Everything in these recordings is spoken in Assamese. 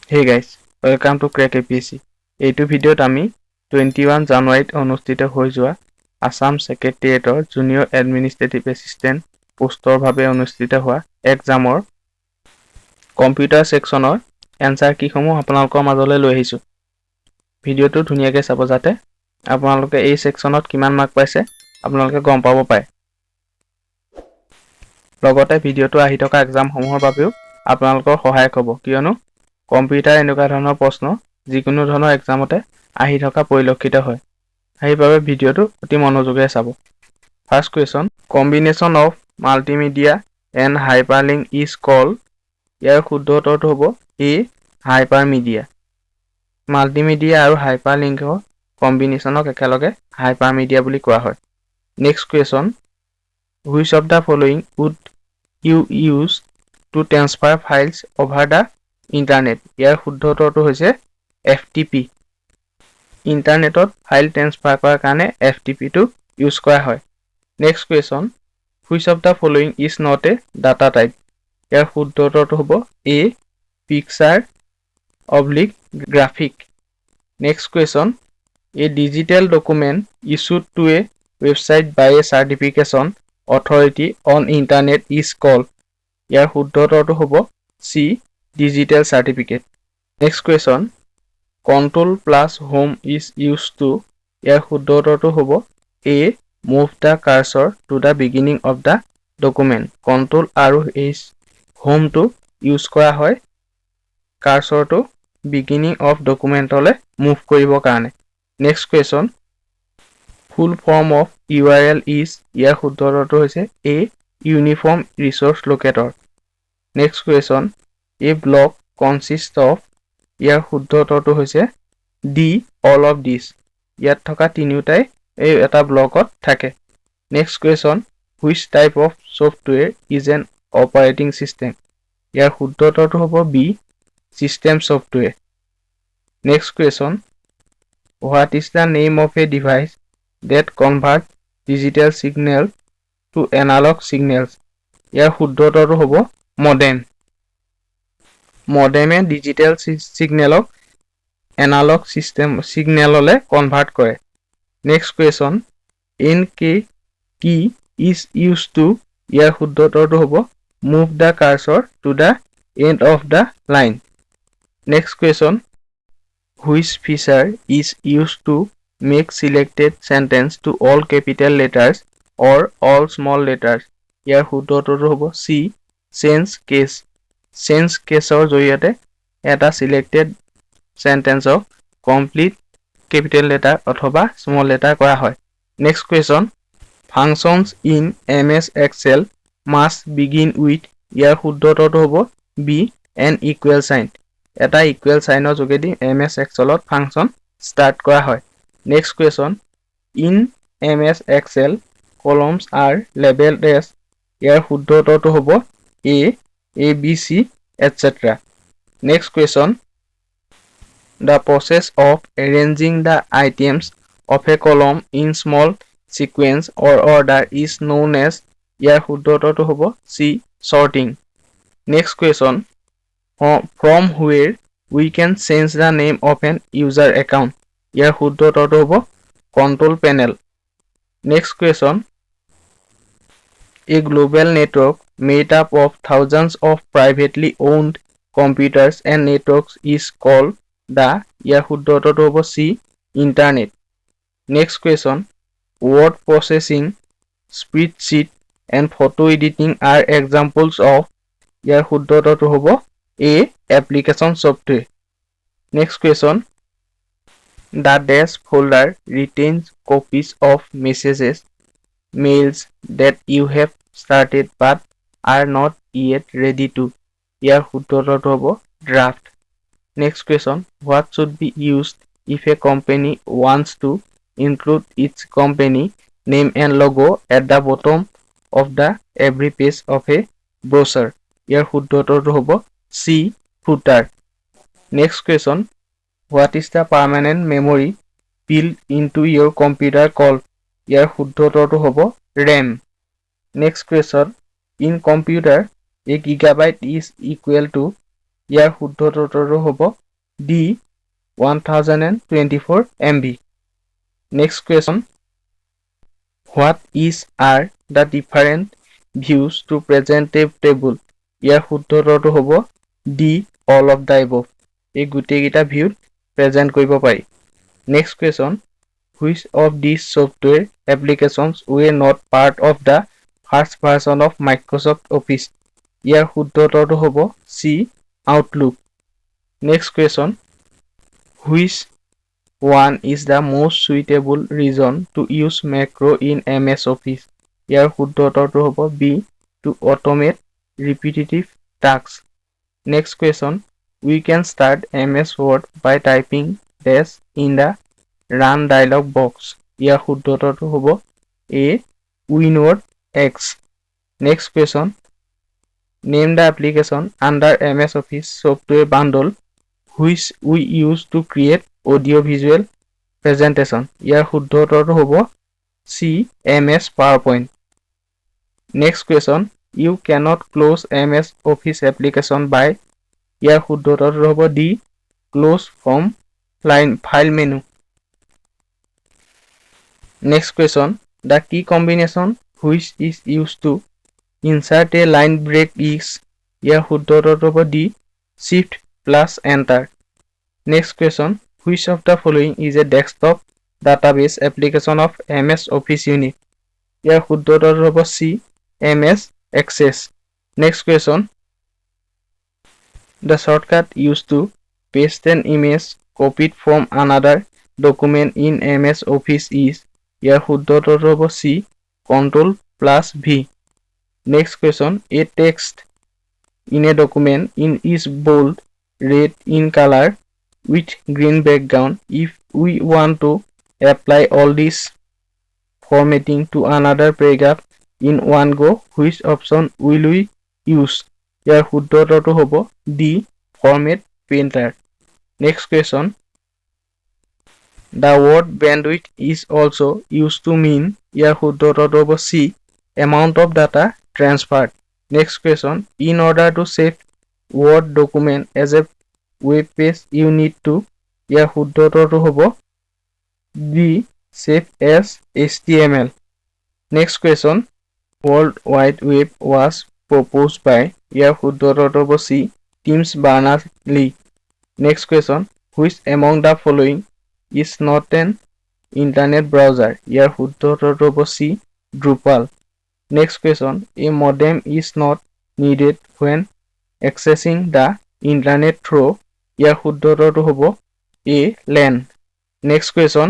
Hey guys, welcome to Crack APSC. এইটো ভিডিঅ'ত আমি 21 জানুৱাৰীত অনুষ্ঠিত হৈ যোৱা আসাম সেক্ৰেটাৰিয়েটৰ জুনিয়ৰ এডমিনিষ্ট্ৰেটিভ এছিষ্টেণ্ট পোষ্টৰ বাবে অনুষ্ঠিত হোৱা এক্সামৰ কম্পিউটাৰ সেকশনৰ এনসাৰ কিসমূহ আপোনালোকৰ মাজলৈ লৈ আহিছো। ভিডিঅ'টো ধুনীয়াকৈ চাব যাতে আপোনালোকে এই সেকশনত কিমান মাৰ্ক পাইছে আপোনালোকে গম পাব পাৰে। লগতে ভিডিঅ'টো আহি থকা এক্সামসমূহৰ বাবেও আপোনালোকৰ সহায়ক হ'ব কিয়নো কম্পিউটাৰ এনেকুৱা ধৰণৰ প্ৰশ্ন যিকোনো ধৰণৰ এক্সামতে আহি থকা পৰিলক্ষিত হয়। সেইবাবে ভিডিঅ'টো অতি মনোযোগেৰে চাব। First question, combination of multimedia and hyperlink is called. ইয়াৰ শুদ্ধ উত্তৰটো হ'ব এ হাইপাৰমিডিয়া। মাল্টিমিডিয়া আৰু হাইপাৰলিংকৰ কম্বিনেশ্যনক একেলগে হাইপাৰমিডিয়া বুলি কোৱা হয়। Next question, which of the following would you use to transfer files over the internet. ইয়াৰ শুদ্ধ উত্তৰটো হৈছে FTP। ইণ্টাৰনেটত ফাইল ট্ৰেন্সফাৰ কৰাৰ কাৰণে FTPটো ইউজ কৰা হয়। Next question, which of the following is not a data type. ইয়াৰ শুদ্ধ উত্তৰটো হ'ব A picture oblique graphic. Next question, a digital document issued to a website by a certification authority on internet is called. ইয়াৰ শুদ্ধ উত্তৰটো হ'ব C digital certificate. Next question, control plus home is use to. ইয়াৰ শুদ্ধ উত্তৰটো হ'ব A move the cursor to the beginning of the document. Control আৰু এইচ হোমটো ইউজ কৰা হয় কাৰ্চৰটো বিগিনিং অফ ডকুমেণ্টলৈ মুভ কৰিবৰ কাৰণে। Next question, full form of URL is. ইয়াৰ শুদ্ধ উত্তৰটো হৈছে A uniform resource locator. Next question, a block consist of. ইয়াৰ শুদ্ধ উত্তৰটো হৈছে ডি অল অফ দিছ। ইয়াত থকা তিনিওটাই এই এটা ব্লকত থাকে। Next question, which type of software is an operating system. ইয়াৰ শুদ্ধ উত্তৰটো হ'ব B system software. Next question, what is the name of a device that convert digital signal to analog signals. ইয়াৰ শুদ্ধ উত্তৰটো হ'ব মডেম। মডেমে ডিজিটেল ছিগনেলক এনালগ ছিগনেললৈ কনভাৰ্ট কৰে। Next question, end key is use to. ইয়াৰ শুদ্ধ উত্তৰটো হ'ব move the cursor to the end of the line. Next question, which feature is use to make selected sentence to all capital letters or all small letters. ইয়াৰ শুদ্ধ উত্তৰটো হ'ব চি চেঞ্জ কেছ। চেঞ্জ কেছৰ জৰিয়তে এটা চিলেক্টেড চেণ্টেন্সক কমপ্লিট কেপিটেল লেটাৰ অথবা স্মল লেটাৰ কৰা হয়। Next question, functions in MS Excel must begin with. ইয়াৰ শুদ্ধ উত্তৰটো হ'ব বি এন ইকুৱেল চাইন। এটা ইকুৱেল চাইনৰ যোগেদি MS Excelত ফাংচন ষ্টাৰ্ট কৰা হয়। Next question, in MS Excel columns are labeled as. ইয়াৰ শুদ্ধ উত্তৰটো হ'ব A B C etc. Next question, the process of arranging the items of a column in small sequence or order is known as. ইয়াৰ শুদ্ধ উত্তৰটো হ'ব C sorting. Next question, from where we can change the name of an user account. ইয়াৰ শুদ্ধ উত্তৰটো হ'ব control panel. Next question, a global network made up of thousands of privately owned computers and networks is called the. ইয়াৰ শুদ্ধ উত্তৰটো হ'ব C internet. Next question, word processing, spreadsheet and photo editing are examples of. ইয়াৰ শুদ্ধ উত্তৰটো হ'ব A application software. Next question, the dash folder retains copies of messages, mails that you have started but are not yet ready to. ইয়াৰ শুদ্ধ উত্তৰটো হ'ব draft. Next question, what should be used if a company wants to include its company name and logo at the bottom of the every page of a brochure. ইয়াৰ শুদ্ধ উত্তৰটো হ'ব C footer. Next question, what is the permanent memory built into your computer called. ইয়াৰ শুদ্ধ উত্তৰটো হ'ব RAM. Next question, in computer a gigabyte is equal to, ইয়াৰ শুদ্ধ উত্তৰটো হ'ব D 1024 MB. Next question, what are the different views to present a table? ইয়াৰ শুদ্ধ উত্তৰটো হ'ব D all of the above. এই গোটেইকেইটা ভিউত প্ৰেজেন্ট কৰিব পাৰি. Next question, which of these software applications were not part of the first version of Microsoft Office? ইয়াৰ শুদ্ধ উত্তৰটো হ'ব C Outlook. Next question, which one is the most suitable reason to use macro in MS Office? ইয়াৰ শুদ্ধ উত্তৰটো হ'ব B to automate repetitive tasks. Next question, we can start MS Word by typing dash in the run dialog box. ইয়াৰ শুদ্ধ উত্তৰটো হ'ব A WinWord X. Next question, name the application under MS Office software bundle which we use to create audio visual presentation. ইয়াৰ শুদ্ধ উত্তৰটো হ'ব C MS PowerPoint. Next question, you cannot close MS Office application by, ইয়াৰ শুদ্ধ উত্তৰটো হ'ব D close from file menu. Next question, the key combination which is used to insert a line break is, ইয়াৰ শুদ্ধ উত্তৰটো হ'ব D Shift plus Enter. Next question, which of the following is a desktop database application of MS Office Unit? ইয়াৰ শুদ্ধ উত্তৰটো হ'ব C MS Access. Next question, the shortcut used to paste an image copied from another document in MS Office is, ইয়াৰ শুদ্ধ উত্তৰটো হ'ব C Ctrl plus V. Next question, a text in a document is bold red in color with green background. If we want to apply all this formatting to another paragraph in one go, which option will we use? ইয়াৰ শুদ্ধ উত্তৰটো হ'ব D format painter. Next question, the word bandwidth is also used to mean, ইয়াৰ শুদ্ধ উত্তৰটো হ'ব C amount of data transferred. Next question, in order to save Word document as a web page you need to, ইয়াৰ শুদ্ধ উত্তৰটো হ'ব B save as HTML. Next question, World Wide Web was proposed by, ইয়াৰ শুদ্ধ উত্তৰটো হ'ব C Tim Berners-Lee. Next question, which among the following is not an internet browser? ইয়াৰ শুদ্ধ উত্তৰটো হ'ব C Drupal. Next question, a modem is not needed when accessing the internet through, ইয়াৰ শুদ্ধ উত্তৰটো হ'ব A LAN. Next question,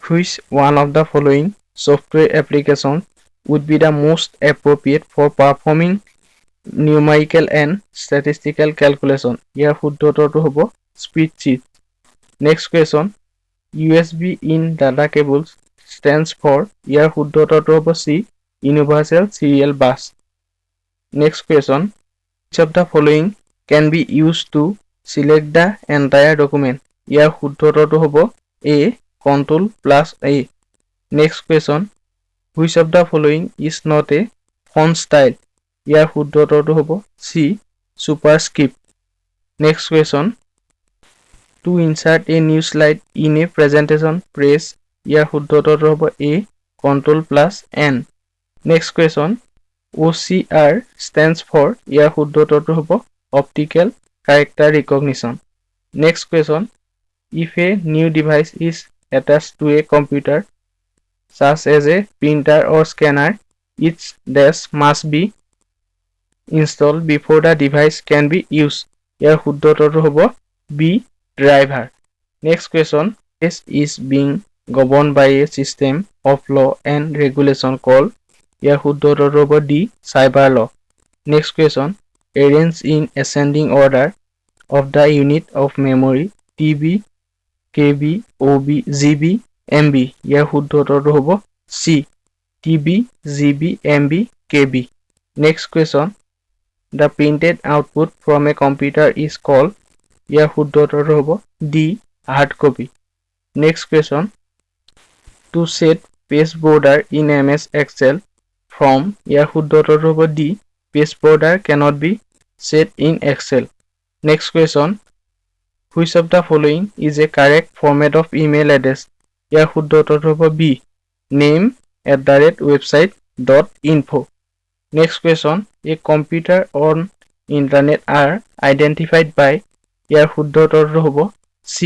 which one of the following software applications would be the most appropriate for performing numerical and statistical calculation? ইয়াৰ শুদ্ধ উত্তৰটো হ'ব Spreadsheet. Next question, USB in data cables stands for, ইয়াৰ শুদ্ধ উত্তৰটো হ'ব C Universal Serial Bus. Next question, which of the following can be used to select the entire document? ইয়াৰ শুদ্ধ উত্তৰটো হ'ব A Ctrl plus A. Next question, which of the following is not a font style? ইয়াৰ শুদ্ধ উত্তৰটো হ'ব C Superscript. Next question, to insert a new slide in a presentation press, ইয়াৰ শুদ্ধ উত্তৰটো হ'ব A Ctrl plus N. Next question, OCR stands for, ইয়াৰ শুদ্ধ উত্তৰটো হ'ব Optical Character Recognition. Next question, if a new device is attached to a computer such as a printer or scanner, its dash must be installed before the device can be used. ইয়াৰ শুদ্ধ উত্তৰটো হ'ব B driver. Next question, this is being governed by a system of law and regulation called, ইয়াৰ শুদ্ধ উত্তৰটো হ'ব D cyber law. Next question, arranged in ascending order of the unit of memory TB, KB, OB, GB, MB. ইয়াৰ শুদ্ধ উত্তৰটো হ'ব C TB, GB, MB, KB. Next question, the printed output from a computer is called, ইয়াৰ শুদ্ধ উত্তৰটো হ'ব D hard copy. Next question, to set page border in MS Excel from ইয়াৰ শুদ্ধ উত্তৰটো হ'ব D page border cannot be set in Excel next question which of the following is a correct format of email address ইয়াৰ শুদ্ধ উত্তৰটো হ'ব B name@website.info next question a computer on internet are identified by ইয়াৰ শুদ্ধ উত্তৰটো হ'ব C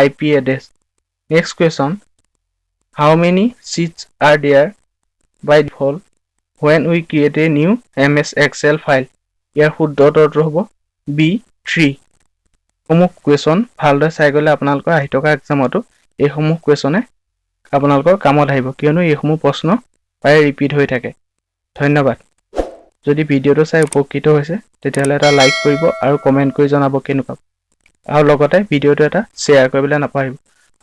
IP address next question how many sheets are there by default when we create a new MS Excel file ইয়াৰ শুদ্ধ উত্তৰটো হ'ব B 3 সমূহ কুৱেশ্যন ভালদৰে চাই গ'লে আপোনালোকৰ আহি থকা এক্সামতো এই সমূহ কুৱেশ্যনে আপোনালোকৰ কামত আহিব কিয়নো এই সমূহ প্ৰশ্ন প্ৰায় ৰিপিট হৈ থাকে ধন্যবাদ যদি ভিডিঅটো চাই উপকৃত হৈছে তেতিয়াহ'লে এটা লাইক কৰিব আৰু কমেন্ট কৰি জনাব কেনেকুৱা আৰু লগতে ভিডিঅটো এটা শ্বেয়াৰ কৰিবলৈ নাপাহৰিব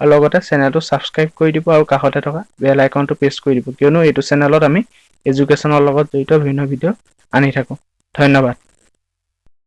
আৰু লগতে চেনেলটো সাবস্ক্ৰাইব কৰি দিব আৰু কাষতে থকা বেল আইকনটো প্ৰেছ কৰি দিব কিয়নো এইটো চেনেলত আমি এডুকেশ্যনৰ লগত জড়িত বিভিন্ন ভিডিঅ' আনি থাকো ধন্যবাদ